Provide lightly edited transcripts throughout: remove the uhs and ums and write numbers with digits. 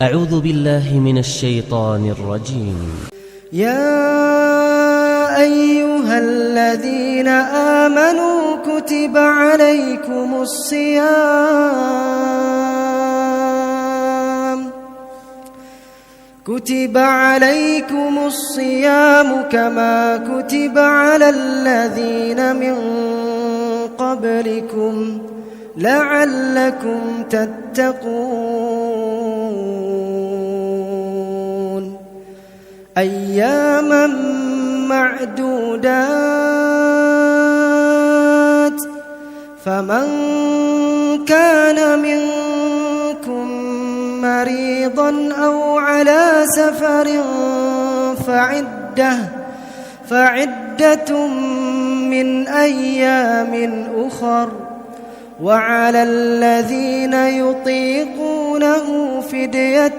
أعوذ بالله من الشيطان الرجيم. يا أيها الذين آمنوا كتب عليكم الصيام كما كتب على الذين من قبلكم لعلكم تتقون أياما معدودات فمن كان منكم مريضا أو على سفر فعدة من أيام أخر وعلى الذين يطيقونه فدية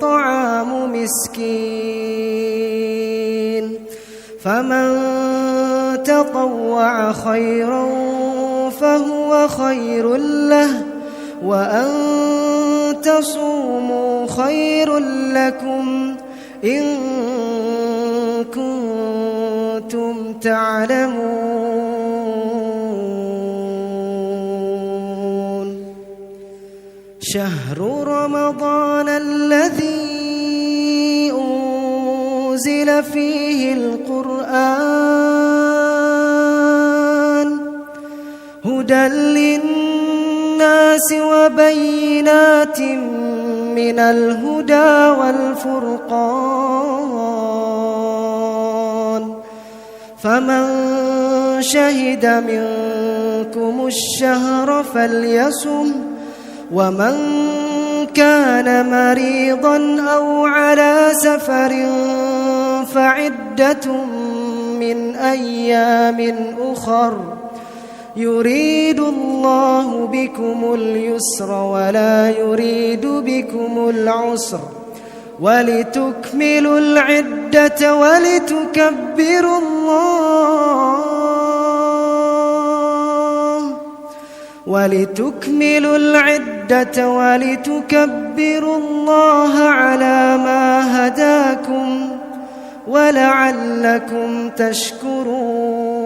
طعام مسكين فمن تطوع خيرا فهو خير له وأن تصوموا خير لكم إن كنتم تعلمون شهر رمضان الذي أنزل فيه القرآن هدى للناس وبينات من الهدى والفرقان فمن شهد منكم الشهر فليصم ومن كان مريضا أو على سفر فعدة من أيام أخر يريد الله بكم اليسر ولا يريد بكم العسر ولتكملوا العدة ولتكبروا الله على ما هداكم ولعلكم تشكرون